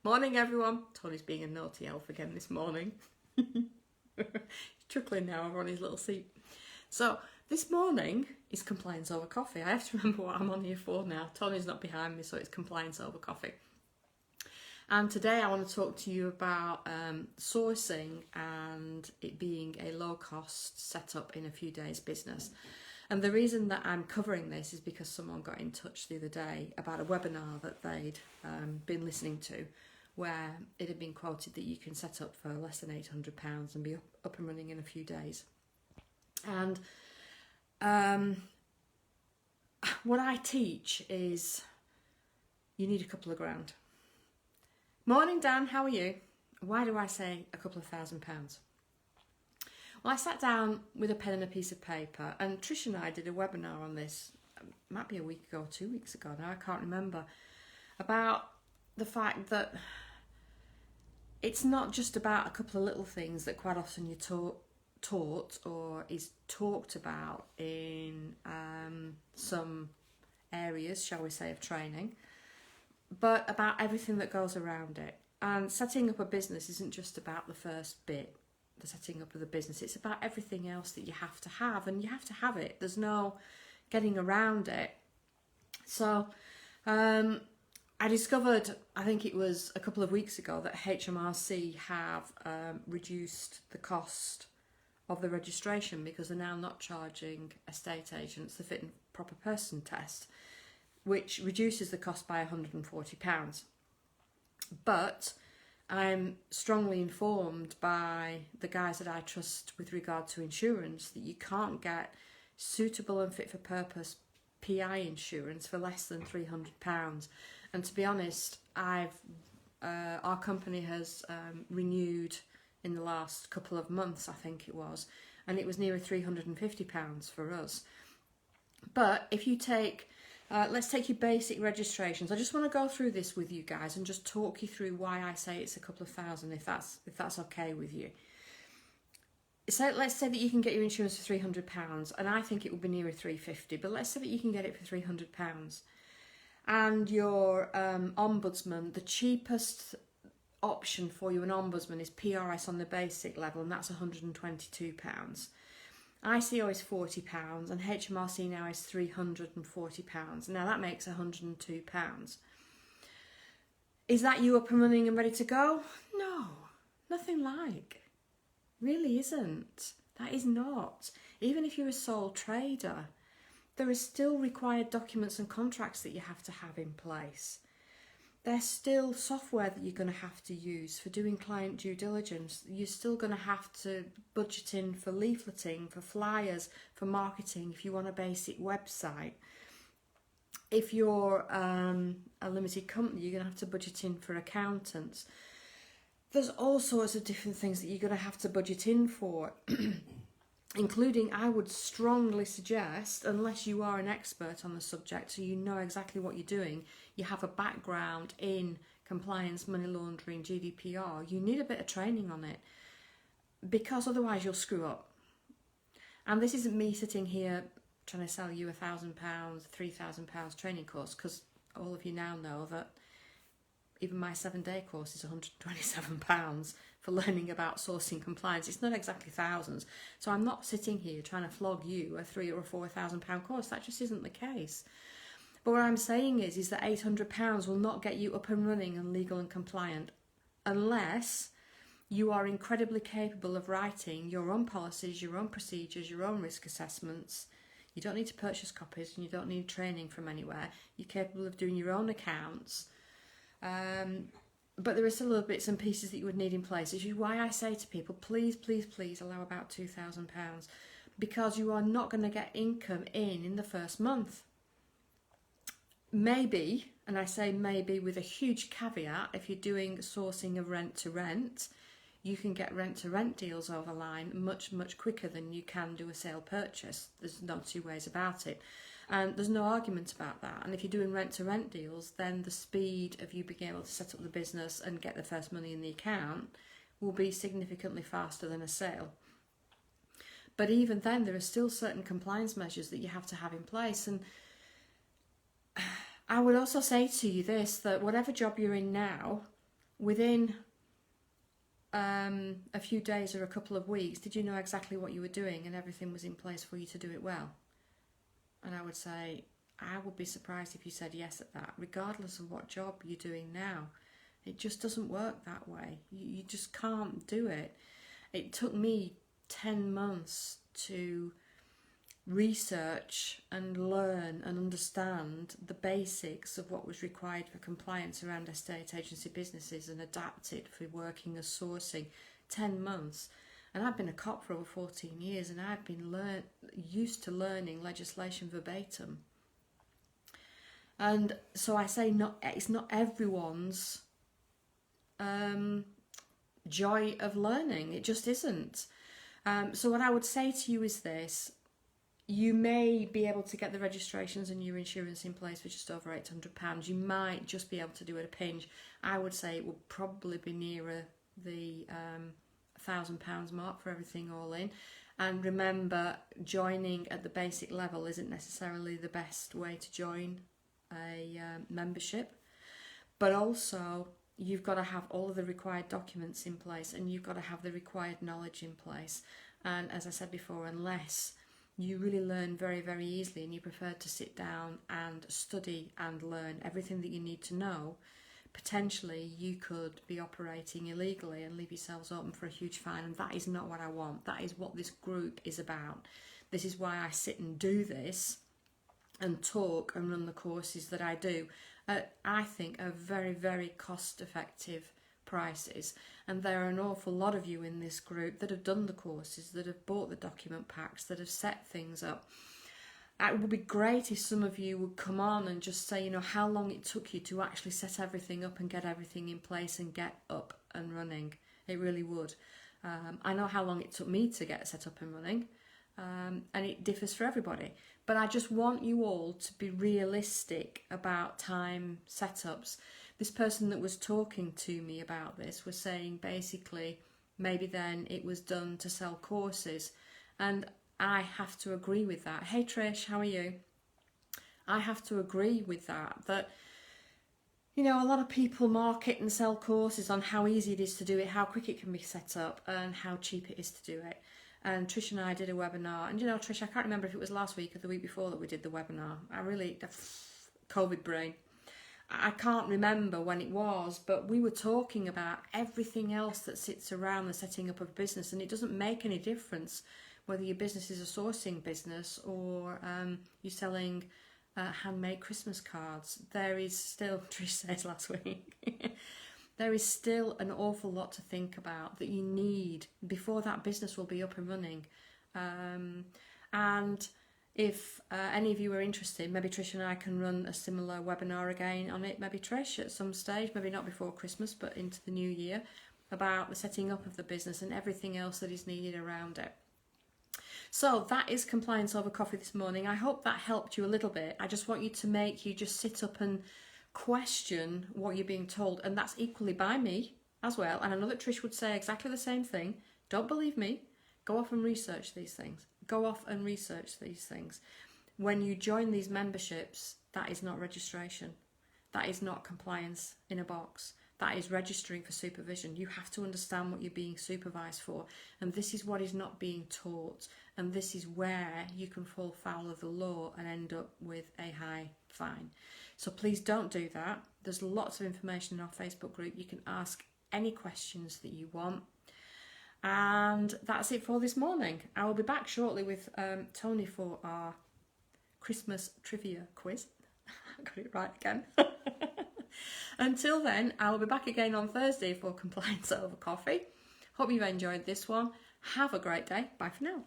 Morning, everyone. Tony's being a naughty elf again this morning. He's chuckling now over on his little seat. So, this morning is compliance over coffee. I have to remember what I'm on here for now. Tony's not behind me, so it's compliance over coffee. And today I want to talk to you about sourcing and it being a low-cost setup in a few days business. And the reason that I'm covering this is because someone got in touch the other day about a webinar that they'd been listening to, where it had been quoted that you can set up for less than £800 and be up and running in a few days. And what I teach is you need a couple of grand. Morning, Dan, how are you? Why do I say a couple of £1,000? Well, I sat down with a pen and a piece of paper, and Trish and I did a webinar on this, it might be a week ago, 2 weeks ago now, I can't remember, about the fact that it's not just about a couple of little things that quite often you're taught or is talked about in some areas, shall we say, of training, but about everything that goes around it. And setting up a business isn't just about the first bit, the setting up of the business. It's about everything else that you have to have, and you have to have it. There's no getting around it. So I discovered, I think it was a couple of weeks ago, that HMRC have reduced the cost of the registration because they're now not charging estate agents the fit and proper person test, which reduces the cost by £140. But I'm strongly informed by the guys that I trust with regard to insurance that you can't get suitable and fit for purpose PI insurance for less than £300. And to be honest, our company has renewed in the last couple of months, I think it was, and it was nearer £350 for us. But if you take let's take your basic registrations. I just want to go through this with you guys and just talk you through why I say it's a couple of thousand, if that's okay with you. So let's say that you can get your insurance for £300, and I think it would be nearer £350, but let's say that you can get it for £300. And your ombudsman, the cheapest option for you, an ombudsman, is PRS on the basic level, and that's £122. ICO is £40 and HMRC now is £340. Now that makes £102. Is that you up and running and ready to go? No, nothing like. Really isn't. That is not. Even if you're a sole trader, there are still required documents and contracts that you have to have in place. There's still software that you're going to have to use for doing client due diligence. You're still going to have to budget in for leafleting, for flyers, for marketing if you want a basic website. If you're a limited company, you're going to have to budget in for accountants. There's all sorts of different things that you're going to have to budget in for, including, I would strongly suggest, unless you are an expert on the subject, so you know exactly what you're doing, you have a background in compliance, money laundering, GDPR, you need a bit of training on it, because otherwise you'll screw up. And this isn't me sitting here trying to sell you £1,000, £3,000 training course, because all of you now know that even my 7-day course is £127 for learning about sourcing compliance. It's not exactly thousands. So I'm not sitting here trying to flog you a £3,000 or £4,000 course. That just isn't the case. But what I'm saying is that £800 will not get you up and running and legal and compliant unless you are incredibly capable of writing your own policies, your own procedures, your own risk assessments. You don't need to purchase copies and you don't need training from anywhere. You're capable of doing your own accounts. But there are still little bits and pieces that you would need in place, which is why I say to people, please, please, please allow about £2,000, because you are not going to get income in the first month. Maybe, and I say maybe with a huge caveat, if you're doing sourcing of rent to rent, you can get rent to rent deals over line much, much quicker than you can do a sale purchase. There's no two ways about it. And there's no argument about that. And if you're doing rent-to-rent deals, then the speed of you being able to set up the business and get the first money in the account will be significantly faster than a sale. But even then, there are still certain compliance measures that you have to have in place. And I would also say to you this, that whatever job you're in now, within a few days or a couple of weeks, did you know exactly what you were doing and everything was in place for you to do it well? And I would say, I would be surprised if you said yes at that, regardless of what job you're doing now. It just doesn't work that way. You just can't do it. It took me 10 months to research and learn and understand the basics of what was required for compliance around estate agency businesses and adapt it for working as sourcing. 10 months. And I've been a cop for over 14 years, and I've been used to learning legislation verbatim. And so I say, it's not everyone's joy of learning. It just isn't. So what I would say to you is this: you may be able to get the registrations and your insurance in place for just over £800. You might just be able to do it a pinch. I would say it will probably be nearer the £1,000 mark for everything all in. And remember, joining at the basic level isn't necessarily the best way to join a membership, but also you've got to have all of the required documents in place, and you've got to have the required knowledge in place. And as I said before, unless you really learn very, very easily and you prefer to sit down and study and learn everything that you need to know, potentially you could be operating illegally and leave yourselves open for a huge fine. And that is not what I want. That is what this group is about. This is why I sit and do this and talk and run the courses that I do. I think are very, very cost effective prices, and there are an awful lot of you in this group that have done the courses, that have bought the document packs, that have set things up. It would be great if some of you would come on and just say, you know, how long it took you to actually set everything up and get everything in place and get up and running. It really would. I know how long it took me to get set up and running, and it differs for everybody. But I just want you all to be realistic about time setups. This person that was talking to me about this was saying basically maybe then it was done to sell courses, and I have to agree with that. Hey Trish, how are you? I have to agree with that, you know, a lot of people market and sell courses on how easy it is to do it, how quick it can be set up, and how cheap it is to do it. And Trish and I did a webinar, and you know, Trish, I can't remember if it was last week or the week before that we did the webinar. COVID brain. I can't remember when it was, but we were talking about everything else that sits around the setting up of a business, and it doesn't make any difference whether your business is a sourcing business or you're selling handmade Christmas cards. There is still, Trish says last week, there is still an awful lot to think about that you need before that business will be up and running. And if any of you are interested, maybe Trish and I can run a similar webinar again on it, maybe Trish at some stage, maybe not before Christmas, but into the new year, about the setting up of the business and everything else that is needed around it. So that is Compliance Over Coffee this morning. I hope that helped you a little bit. I just want you to make you just sit up and question what you're being told, and that's equally by me as well. And I know that Trish would say exactly the same thing. Don't believe me. Go off and research these things. Go off and research these things. When you join these memberships, that is not registration. That is not compliance in a box. That is registering for supervision. You have to understand what you're being supervised for. And this is what is not being taught. And this is where you can fall foul of the law and end up with a high fine. So please don't do that. There's lots of information in our Facebook group. You can ask any questions that you want. And that's it for this morning. I will be back shortly with Tony for our Christmas trivia quiz. I got it right again. Until then, I will be back again on Thursday for Compliance Over Coffee. Hope you've enjoyed this one. Have a great day. Bye for now.